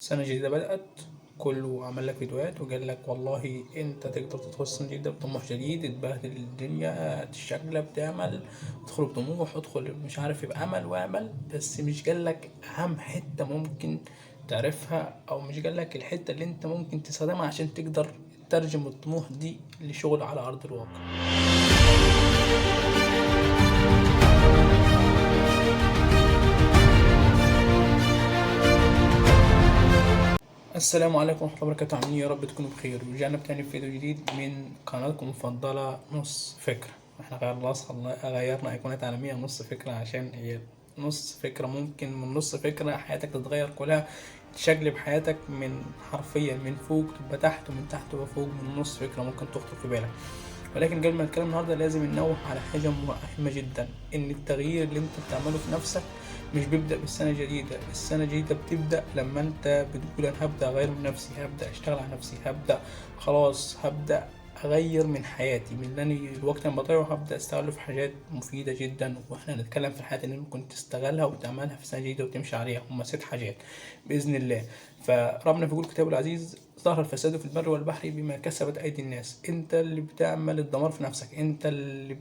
السنة الجديدة بدأت، كله عمل لك فيديوهات وقال لك والله انت تقدر تدخل السنة الجديدة بطموح جديد، تبهدل الدنيا، تشقلب، تعمل، ادخل بطموح، ادخل مش عارف يبقى امل واعمل. بس مش قال لك اهم حتة ممكن تعرفها، او مش قال لك الحتة اللي انت ممكن تستخدمها عشان تقدر تترجم الطموح دي لشغل على ارض الواقع. السلام عليكم ورحمة الله وبركاته، عاملين إيه؟ يا رب تكونوا بخير. ورجعنا بتاني في فيديو جديد من قناتكم المفضلة نص فكرة. احنا غيرنا أيقونات عالمية نص فكرة، عشان هي نص فكرة ممكن من نص فكرة حياتك تتغير كلها، تشقلب حياتك من حرفيا من فوق تبقى تحت ومن تحت تبقى فوق، من نص فكرة ممكن تخطر في بالك. ولكن قبل ما نتكلم النهارده لازم ننوه على حاجة مهمة جدا، إن التغيير اللي أنت بتعمله في نفسك مش بيبدأ بالسنة الجديدة. السنة الجديدة بتبدأ لما أنت بتقول أنا هبدأ أغير من نفسي، هبدأ أشتغل على نفسي، هبدأ أغير من حياتي، من اللي أنا الوقت اللي بضيعه هبدأ أستغله في حاجات مفيدة جدا. وإحنا هنتكلم في الحاجات اللي ممكن تستغلها وتعملها في السنة الجديدة وتمشي عليها، هما 6 حاجات بإذن الله. فربنا بيقول كتابه العزيز: ظهر الفساد في البر والبحر بما كسبت أيدي الناس. أنت اللي بتعمل الدمار في نفسك، أنت اللي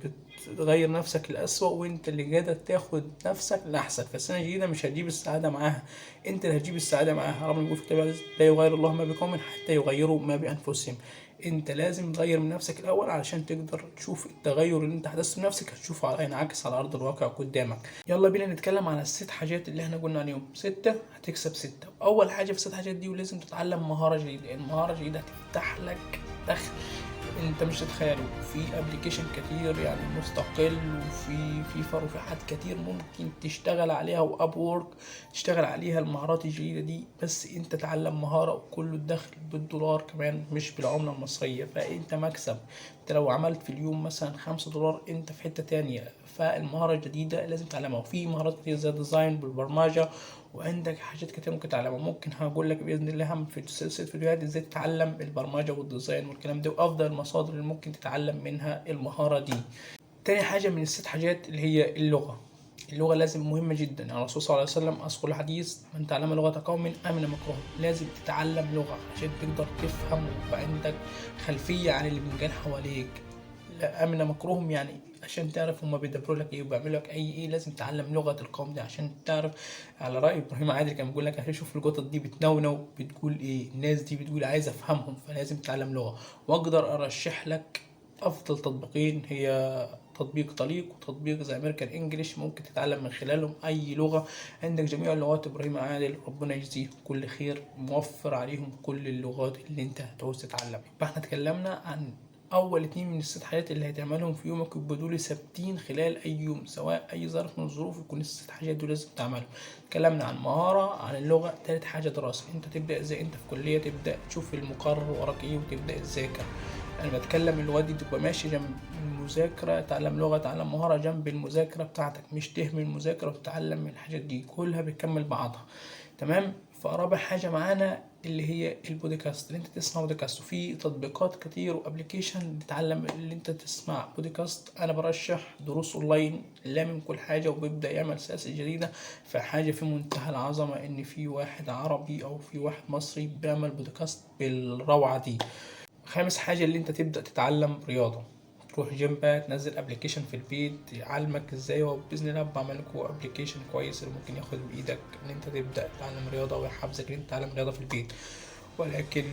بتغير نفسك للأسوأ، وأنت اللي قادر تاخد نفسك لأحسن. فالسنة الجديدة مش هتجيب السعادة معاها، أنت اللي هتجيب السعادة معاها. ربنا بيقول في كتابه العزيز: لا يغير الله ما بقوم حتى يغيروا ما بأنفسهم. انت لازم تغير من نفسك الاول علشان تقدر تشوف التغير اللي انت حدثته بنفسك هتشوفه على ينعكس على ارض الواقع قدامك. يلا بينا نتكلم على ال6 حاجات اللي احنا قلنا عليهم. 6 هتكسب 6. اول حاجه في ال6 حاجات دي، ولازم تتعلم مهاره جديده. المهاره الجديده هتفتح لك دخل انت مش تتخيله. في ابلكيشن كتير يعني مستقل، وفي فرصات كتير ممكن تشتغل عليها، واب وورك تشتغل عليها المهارات الجديده دي. بس انت تعلم مهاره، وكل الدخل بالدولار كمان مش بالعمله المصريه، فانت مكسب. انت لو عملت في اليوم مثلا $5 انت في حته تانية. فالمهاره الجديده لازم تعلمها. وفي مهارات كتير زي الديزاين بالبرمجه، وعندك حاجات كتير ممكن تعلمها. ممكن هقول لك باذن الله هم في سلسله فيديوهات ازاي تتعلم البرمجه والديزاين والكلام ده، وافضل المصادر اللي ممكن تتعلم منها المهاره دي. تاني حاجه من ال6 حاجات اللي هي اللغه. اللغه لازم مهمه جدا. يعني الرسول صلى الله عليه وسلم اذكر الحديث: من تعلم لغه قوم امن مكرهم. لازم تتعلم لغه عشان تقدر تفهم ويبقى عندك خلفيه عن اللي بينجان حواليك. امن مكروهم يعني عشان تعرف هما بيدبروا لك ايه وبيعملوا لك ايه. لازم تتعلم لغه القوم دي عشان تعرف. على راي ابراهيم عادل كان بيقول لك هشوف القطط دي بتنونو بتقول ايه، الناس دي بتقول عايز افهمهم. فلازم تتعلم لغه. واقدر ارشح لك افضل تطبيقين، هي تطبيق طليق وتطبيق زي امريكان انجليش، ممكن تتعلم من خلالهم اي لغه. عندك جميع اللغات. ابراهيم عادل ربنا يجزيه كل خير موفر عليهم كل اللغات اللي انت هتعوز تتعلم. يبقى احنا اتكلمنا عن اول 2 من ال6 حاجات اللي هتعملهم في يومك، يبقوا دول ثابتين خلال اي يوم، سواء اي ظرف من الظروف يكون ال6 حاجات دول لازم تعملهم. اتكلمنا عن مهارة، عن اللغة. تالت حاجة دراسة. انت تبدأ ازاي؟ انت في كلية تبدأ تشوف المقرر وراك ايه وتبدأ تذاكر. انا بتكلم اللغات دي تبقى ماشي جنب المذاكرة. تعلم لغة، تعلم مهارة جنب المذاكرة بتاعتك، مش تهمل المذاكرة وتتعلم من الحاجات دي، كلها بتكمل بعضها. تمام. فرابع حاجة معانا اللي هي البودكاست، اللي انت تسمع بودكاست. وفي تطبيقات كتير وابلكيشن تتعلم اللي انت تسمع بودكاست. انا برشح دروس اونلاين لا من كل حاجة، وبيبدأ يعمل سياسة جديدة. فحاجة في منتهى العظمة ان في واحد عربي او في واحد مصري بيعمل بودكاست بالروعة دي. خامس حاجة اللي انت تبدأ تتعلم رياضة. تروح جيم بقى، تنزل ابلكيشن في البيت يعلمك ازاي. وباذن الله بعمل لكم ابلكيشن كويس اللي ممكن ياخد بايدك ان انت تبدا تتعلم رياضه، ويحفزك ان انت تتعلم رياضه في البيت. ولكن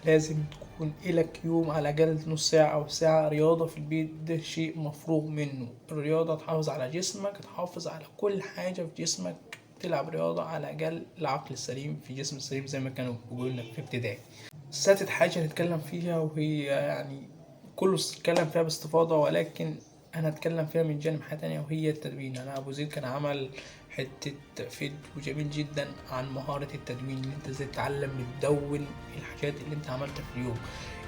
لازم تكون إلك يوم على الأقل نص ساعة أو ساعة رياضة في البيت. ده شيء مفروغ منه. الرياضة تحافظ على جسمك، تحافظ على كل حاجة في جسمك. تلعب رياضة على الأقل. العقل السليم في جسم السليم زي ما كانوا بيقولوا في ابتدائي. سادس حاجة نتكلم فيها، وهي يعني كله اتكلم فيها باستفاضة، ولكن أنا أتكلم فيها من جانب حاجة تانية، وهي التدوين. أنا أبو زيد كان عمل حتة فيديو جميل جدا عن مهارة التدوين، اللي انت ازاي تتعلم تدون الحاجات اللي انت عملتها في اليوم.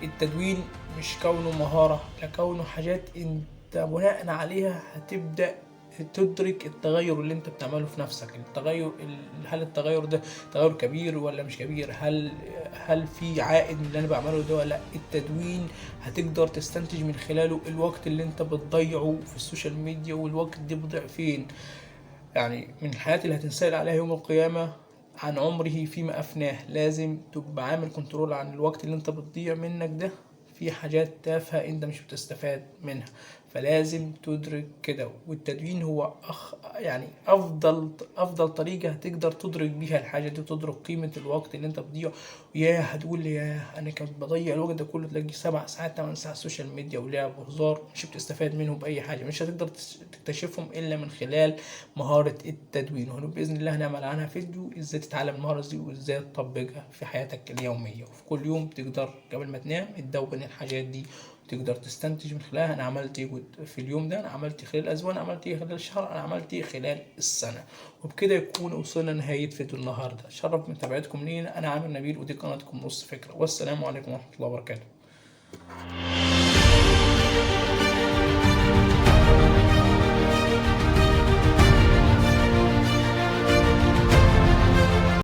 التدوين مش كونه مهارة، لكونه حاجات انت بناء عليها هتبدأ تدرك التغير اللي انت بتعمله في نفسك. هل التغير ده تغير كبير ولا مش كبير؟ هل في عائد من اللي انا بعمله ده ولا لا؟ التدوين هتقدر تستنتج من خلاله الوقت اللي انت بتضيعه في السوشيال ميديا، والوقت ده بيضيع فين. يعني من الحياة اللي هتنسأل عليها يوم القيامة عن عمره فيما أفناه. لازم تبقى عامل كنترول عن الوقت اللي انت بتضيع منك ده في حاجات تافهة انت مش بتستفاد منها، فلازم تدرك كده. والتدوين هو يعني افضل طريقة هتقدر تدرك بيها الحاجة دي وتدرك قيمة الوقت اللي انت بتضيعه. هتقول لي انا كنت بضيع الوقت ده كله، تلاقي 7 ساعات 8 ساعات سوشيال ميديا ولعب وهزار مش بتستفاد منهم بأي حاجة، مش هتقدر تكتشفهم إلا من خلال مهارة التدوين. وهنا بإذن الله هنعمل عنها فيديو ازاي تتعلم المهارة دي وازاي تطبقها في حياتك اليومية. وفي كل يوم تقدر قبل ما تنام تدون الحاجات دي وتقدر تستنتج من خلالها انا عملت ايه في اليوم ده، انا عملت ايه خلال الاسبوع، انا عملت ايه خلال الشهر، انا عملت ايه خلال السنة. وبكده يكون وصلنا لنهاية فيديو النهاردة. شرف متابعتكم لينا، انا عامر نبيل ودي قناتكم نص فكرة، والسلام عليكم ورحمة الله وبركاته.